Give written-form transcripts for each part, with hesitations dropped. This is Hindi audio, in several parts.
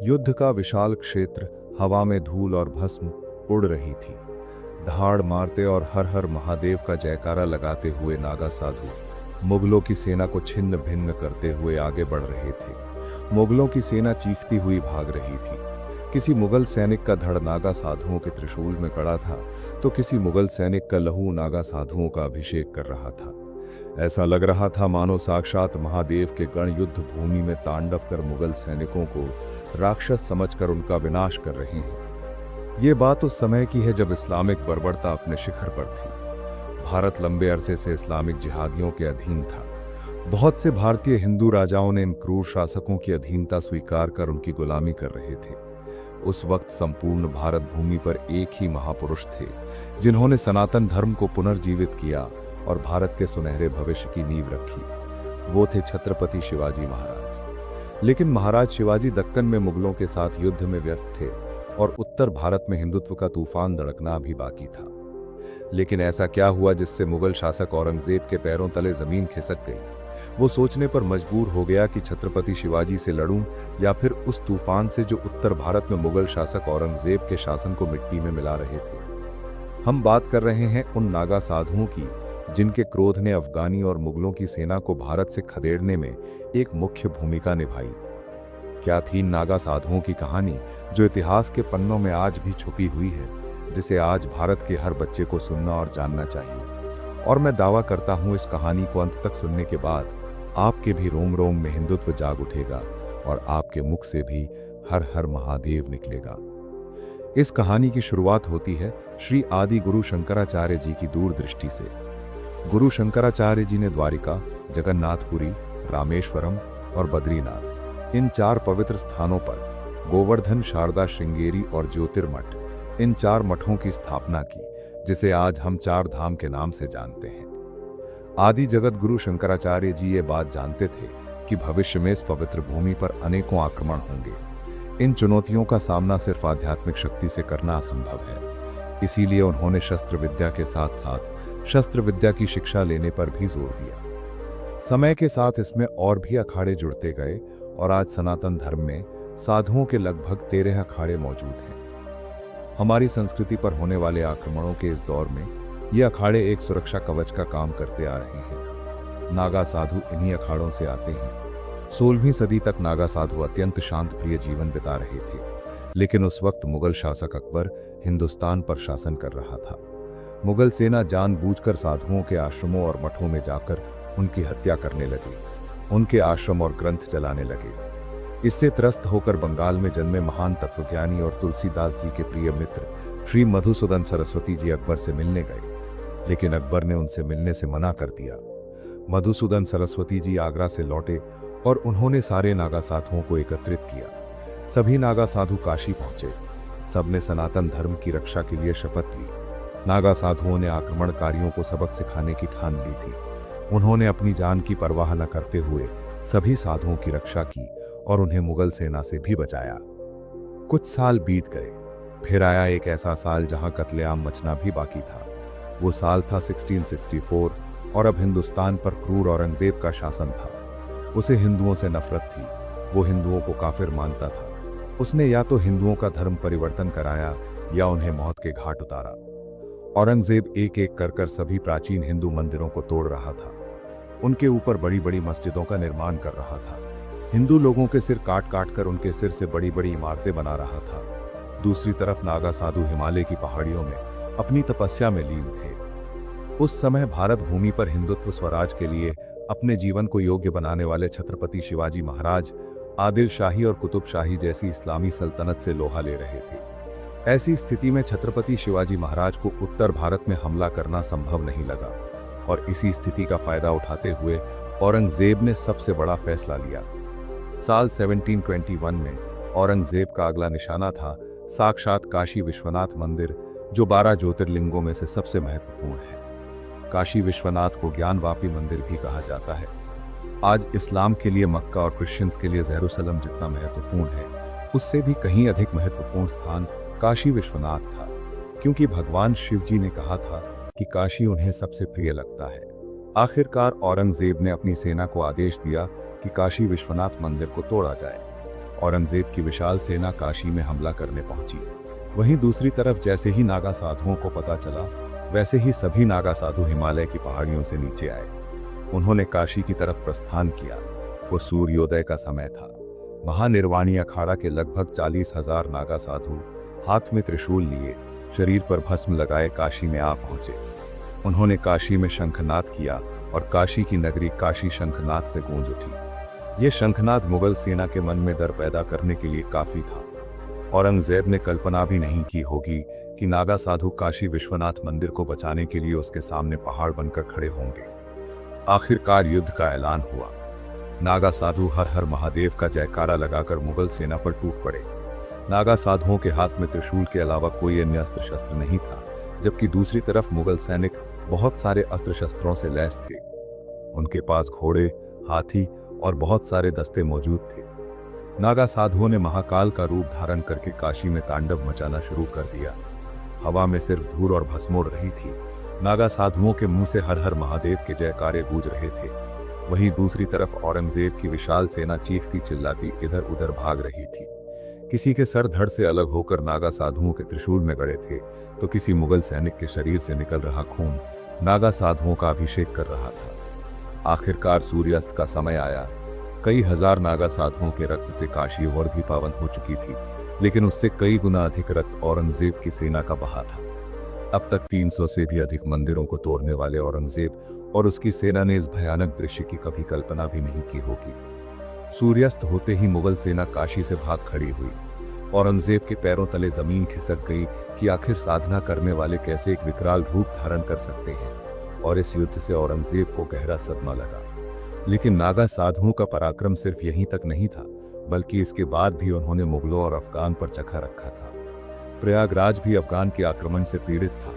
युद्ध का विशाल क्षेत्र, हवा में धूल और भस्म उड़ रही थी। दहाड़ मारते और हर हर महादेव का जयकारा लगाते हुए नागा साधु मुगलों की सेना को छिन्न भिन्न करते हुए आगे बढ़ रहे थे। मुगलों की सेना चीखती हुई भाग रही थी। किसी मुगल सैनिक का धड़ नागा साधुओं के त्रिशूल में गड़ा था, तो किसी मुगल सैनिक का लहू नागा साधुओं का अभिषेक कर रहा था। ऐसा लग रहा था मानो साक्षात महादेव के गण युद्ध भूमि में तांडव कर मुगल सैनिकों को राक्षस समझकर उनका विनाश कर रहे हैं। ये बात उस समय की है जब इस्लामिक बर्बरता अपने शिखर पर थी। भारत लंबे अरसे से इस्लामिक जिहादियों के अधीन था। बहुत से भारतीय हिंदू राजाओं ने इन क्रूर शासकों की अधीनता स्वीकार कर उनकी गुलामी कर रहे थे। उस वक्त संपूर्ण भारत भूमि पर एक ही महापुरुष थे जिन्होंने सनातन धर्म को पुनर्जीवित किया और भारत के सुनहरे भविष्य की नींव रखी। वो थे छत्रपति शिवाजी महाराज। लेकिन महाराज शिवाजी दक्कन में मुगलों के साथ युद्ध में व्यस्त थे और उत्तर भारत में हिंदुत्व का तूफान धड़कना भी बाकी था। लेकिन ऐसा क्या हुआ जिससे मुगल शासक औरंगजेब के पैरों तले जमीन खिसक गई। वो सोचने पर मजबूर हो गया कि छत्रपति शिवाजी से लड़ूं या फिर उस तूफान से जो उत्तर भारत में मुगल शासक औरंगजेब के शासन को मिट्टी में मिला रहे थे। हम बात कर रहे हैं उन नागा साधुओं की जिनके क्रोध ने अफगानी और मुगलों की सेना को भारत से खदेड़ने में एक मुख्य भूमिका निभाई। क्या थी नागा साधुओं की कहानी जो इतिहास के पन्नों में आज भी छुपी हुई है, जिसे आज भारत के हर बच्चे को सुनना और जानना चाहिए। और मैं दावा करता हूं इस कहानी को अंत तक सुनने के बाद आपके भी रोम रोम में हिंदुत्व जाग उठेगा और आपके मुख से भी हर हर महादेव निकलेगा। इस कहानी की शुरुआत होती है श्री आदि गुरु शंकराचार्य जी की दूरदृष्टि से। गुरु शंकराचार्य जी ने द्वारिका, जगन्नाथपुरी, रामेश्वरम और बद्रीनाथ इन 4 पवित्र स्थानों पर गोवर्धन, शारदा, श्रृंगेरी और ज्योतिर्मठ इन 4 मठों की स्थापना की, जिसे आज हम 4 धाम के नाम से जानते हैं। आदि जगत गुरु शंकराचार्य जी ये बात जानते थे कि भविष्य में इस पवित्र भूमि पर अनेकों आक्रमण होंगे। इन चुनौतियों का सामना सिर्फ आध्यात्मिक शक्ति से करना असंभव है। इसीलिए उन्होंने शस्त्र विद्या के साथ साथ शस्त्र विद्या की शिक्षा लेने पर भी जोर दिया। समय के साथ इसमें और भी अखाड़े जुड़ते गए और आज सनातन धर्म में साधुओं के लगभग 13 अखाड़े मौजूद हैं। हमारी संस्कृति पर होने वाले आक्रमणों के इस दौर में ये अखाड़े एक सुरक्षा कवच का काम करते आ रहे हैं। नागा साधु इन्हीं अखाड़ों से आते हैं। 16वीं सदी तक नागा साधु अत्यंत शांत प्रिय जीवन बिता रहे थे। लेकिन उस वक्त मुगल शासक अकबर हिंदुस्तान पर शासन कर रहा था। मुगल सेना जानबूझकर साधुओं के आश्रमों और मठों में जाकर उनकी हत्या करने लगी, उनके आश्रम और ग्रंथ जलाने लगे। इससे त्रस्त होकर बंगाल में जन्मे महान तत्वज्ञानी और तुलसीदास जी के प्रिय मित्र श्री मधुसूदन सरस्वती जी अकबर से मिलने गए, लेकिन अकबर ने उनसे मिलने से मना कर दिया। मधुसूदन सरस्वती जी आगरा से लौटे और उन्होंने सारे नागा साधुओं को एकत्रित किया। सभी नागा साधु काशी पहुंचे। सबने सनातन धर्म की रक्षा के लिए शपथ ली। नागा साधुओं ने आक्रमणकारियों को सबक सिखाने की ठान ली थी। उन्होंने अपनी जान की परवाह न करते हुए सभी साधुओं की रक्षा की और उन्हें मुगल सेना से भी बचाया। कुछ साल बीत गए, फिर आया एक ऐसा साल जहां कत्लेआम मचना भी बाकी था। वो साल था 1664 और अब हिंदुस्तान पर क्रूर औरंगजेब का शासन था। उसे हिंदुओं से नफरत थी। वो हिंदुओं को काफिर मानता था। उसने या तो हिंदुओं का धर्म परिवर्तन कराया या उन्हें मौत के घाट उतारा। औरंगजेब एक एक कर सभी प्राचीन हिंदू मंदिरों को तोड़ रहा था। उनके ऊपर बड़ी बड़ी मस्जिदों का निर्माण कर रहा था। हिंदू लोगों के सिर काट काट कर उनके सिर से बड़ी बड़ी इमारतें बना रहा था। दूसरी तरफ नागा साधु हिमालय की पहाड़ियों में अपनी तपस्या में लीन थे। उस समय भारत भूमि पर हिंदुत्व स्वराज के लिए अपने जीवन को योग्य बनाने वाले छत्रपति शिवाजी महाराज आदिल शाही और कुतुब शाही जैसी इस्लामी सल्तनत से लोहा ले रहे थे। ऐसी स्थिति में छत्रपति शिवाजी महाराज को उत्तर भारत में हमला करना संभव नहीं लगा और इसी स्थिति का फायदा उठाते हुए औरंगजेब ने सबसे बड़ा फैसला लिया। साल 1721 में औरंगजेब का अगला निशाना था साक्षात काशी विश्वनाथ मंदिर, जो 12 ज्योतिर्लिंगों में से सबसे महत्वपूर्ण है। काशी विश्वनाथ को ज्ञानवापी मंदिर भी कहा जाता है। आज इस्लाम के लिए मक्का और क्रिश्चियंस के लिए जेरूसलम जितना महत्वपूर्ण है, उससे भी कहीं अधिक महत्वपूर्ण स्थान काशी विश्वनाथ था, क्योंकि भगवान शिव जी ने कहा था कि काशी उन्हें सबसे प्रिय लगता है। आखिरकार औरंगजेब ने अपनी सेना को आदेश दिया कि काशी विश्वनाथ मंदिर को तोड़ा जाए औरंगजेब की विशाल सेना काशी में हमला करने पहुंची। वहीं दूसरी तरफ जैसे ही नागा साधुओं को पता चला, वैसे ही सभी नागा साधु हिमालय की पहाड़ियों से नीचे आए। उन्होंने काशी की तरफ प्रस्थान किया। वो सूर्योदय का समय था। महानिर्वाणी अखाड़ा के लगभग 40,000 नागा साधु हाथ में त्रिशूल लिए, शरीर पर भस्म लगाए काशी में आ पहुंचे। उन्होंने काशी में शंखनाद किया और काशी की नगरी काशी शंखनाद से गूंज उठी। ये शंखनाद मुगल सेना के मन में डर पैदा करने के लिए काफी था। औरंगजेब ने कल्पना भी नहीं की होगी कि नागा साधु काशी विश्वनाथ मंदिर को बचाने के लिए उसके सामने पहाड़ बनकर खड़े होंगे। आखिरकार युद्ध का ऐलान हुआ। नागा साधु हर हर महादेव का जयकारा लगाकर मुगल सेना पर टूट पड़े। नागा साधुओं के हाथ में त्रिशूल के अलावा कोई अन्य अस्त्र शस्त्र नहीं था, जबकि दूसरी तरफ मुगल सैनिक बहुत सारे अस्त्र शस्त्रों से लैस थे। उनके पास घोड़े, हाथी और बहुत सारे दस्ते मौजूद थे। नागा साधुओं ने महाकाल का रूप धारण करके काशी में तांडव मचाना शुरू कर दिया। हवा में सिर्फ धूल और भस्म उड़ रही थी। नागा साधुओं के मुंह से हर हर महादेव के जयकारे गूंज रहे थे। वहीं दूसरी तरफ औरंगजेब की विशाल सेना चीखती चिल्लाती इधर उधर भाग रही थी। किसी के सर धड़ से अलग होकर नागा साधुओं के त्रिशूल में गड़े थे, तो किसी मुगल सैनिक के शरीर से निकल रहा खून नागा साधुओं का अभिषेक कर रहा था। आखिरकार सूर्यास्त का समय आया। कई हजार नागा साधुओं के रक्त से काशी और भी पावन हो चुकी थी, लेकिन उससे कई गुना अधिक रक्त औरंगजेब की सेना का बहा था। अब तक 300 से भी अधिक मंदिरों को तोड़ने वाले औरंगजेब और उसकी सेना ने इस भयानक दृश्य की कभी कल्पना भी नहीं की होगी। सूर्यास्त होते ही मुगल सेना काशी से भाग खड़ी हुई। औरंगजेब के पैरों तले जमीन खिसक गई कि आखिर साधना करने वाले कैसे एक विकराल रूप धारण कर सकते हैं, और इस युद्ध से औरंगजेब को गहरा सदमा लगा। लेकिन नागा साधुओं का पराक्रम सिर्फ यहीं तक नहीं था, बल्कि इसके बाद भी उन्होंने मुगलों और अफगान पर चखा रखा था। प्रयागराज भी अफगान के आक्रमण से पीड़ित था।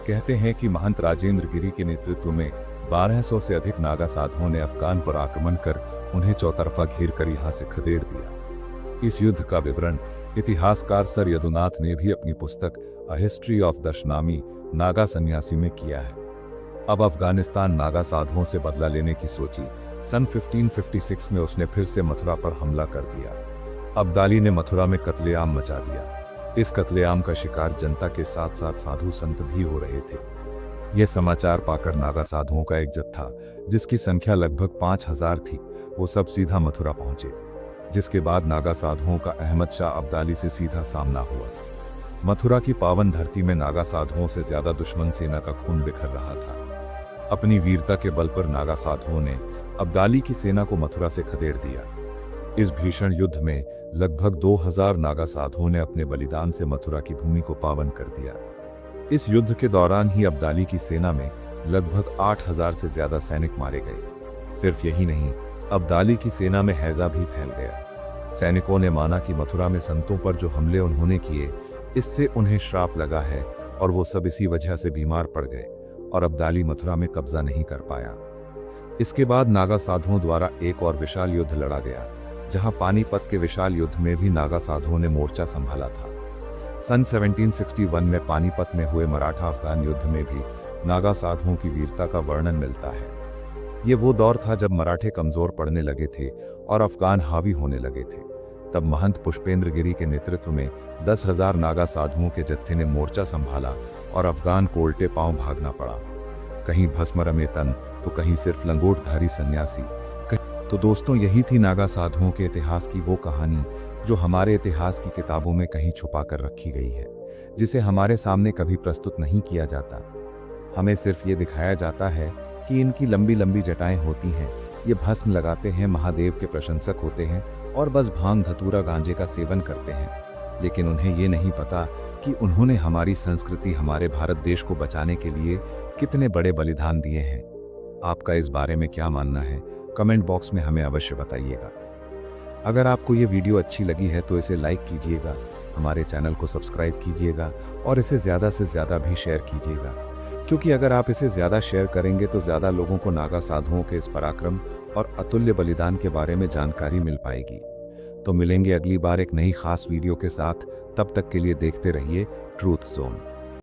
कहते हैं कि महंत राजेंद्र गिरी के नेतृत्व में 1200 से अधिक नागा साधुओं ने अफगान पर आक्रमण कर उन्हें चौतरफा घेर कर यहाँ से खदेड़ दिया। इस युद्ध का विवरण इतिहासकार सर यदुनाथ ने भी अपनी पुस्तक a history of Dashnami Naga सन्यासी में किया है। अब अफगानिस्तान नागा साधुओं से बदला लेने की सोची। सन 1556 में उसने फिर से मथुरा पर हमला कर दिया। अब्दाली ने मथुरा में कत्लेआम मचा दिया। इस कत्लेआम का शिकार जनता के साथ साथ साधु संत भी हो रहे थे। यह समाचार पाकर नागा साधुओं का एक जत्था, जिसकी संख्या लगभग 5000 थी, वो सब सीधा मथुरा पहुंचे। जिसके बाद नागा साधुओं का अहमद शाह अब्दाली से सीधा सामना हुआ। मथुरा की पावन धरती में नागा साधुओं से ज्यादा दुश्मन सेना का खून बिखर रहा था। अपनी वीरता के बल पर नागा साधुओं ने अब्दाली की सेना को मथुरा से खदेड़ दिया। इस भीषण युद्ध में लगभग 2000 नागा साधुओं ने अपने बलिदान से मथुरा की भूमि को पावन कर दिया। इस युद्ध के दौरान ही अब्दाली की सेना में लगभग 8000 से ज्यादा सैनिक मारे गए। सिर्फ यही नहीं, अब्दाली की सेना में हैजा भी फैल गया। सैनिकों ने माना कि मथुरा में संतों पर जो हमले उन्होंने किए, इससे उन्हें श्राप लगा है और वो सब इसी वजह से बीमार पड़ गए और अब्दाली मथुरा में कब्जा नहीं कर पाया। इसके बाद नागा साधुओं द्वारा एक और विशाल युद्ध लड़ा गया, जहां पानीपत के विशाल युद्ध में भी नागा साधुओं ने मोर्चा संभाला था। सन 1761 में पानीपत में हुए मराठा अफगान युद्ध में भी नागा साधुओं की वीरता का वर्णन मिलता है। ये वो दौर था जब मराठे कमजोर पड़ने लगे थे और अफगान हावी होने लगे थे। तब महंत पुष्पेंद्र गिरी के नेतृत्व में 10,000 नागा साधुओं के जत्थे ने मोर्चा संभाला और अफगान को उल्टे पांव भागना पड़ा। कहीं भस्मरमे तन, तो कहीं सिर्फ लंगोटधारी सन्यासी। तो दोस्तों, यही थी नागा साधुओं के इतिहास की वो कहानी जो हमारे इतिहास की किताबों में कहीं छुपा कर रखी गई है, जिसे हमारे सामने कभी प्रस्तुत नहीं किया जाता। हमें सिर्फ ये दिखाया जाता है कि इनकी लंबी लंबी जटाएं होती हैं, ये भस्म लगाते हैं, महादेव के प्रशंसक होते हैं और बस भांग धतूरा गांजे का सेवन करते हैं। लेकिन उन्हें ये नहीं पता कि उन्होंने हमारी संस्कृति, हमारे भारत देश को बचाने के लिए कितने बड़े बलिदान दिए हैं। आपका इस बारे में क्या मानना है, कमेंट बॉक्स में हमें अवश्य बताइएगा। अगर आपको ये वीडियो अच्छी लगी है तो इसे लाइक कीजिएगा, हमारे चैनल को सब्सक्राइब कीजिएगा और इसे ज़्यादा से ज़्यादा भी शेयर कीजिएगा, क्योंकि अगर आप इसे ज़्यादा शेयर करेंगे तो ज़्यादा लोगों को नागा साधुओं के इस पराक्रम और अतुल्य बलिदान के बारे में जानकारी मिल पाएगी। तो मिलेंगे अगली बार एक नई खास वीडियो के साथ। तब तक के लिए देखते रहिए ट्रूथ जोन।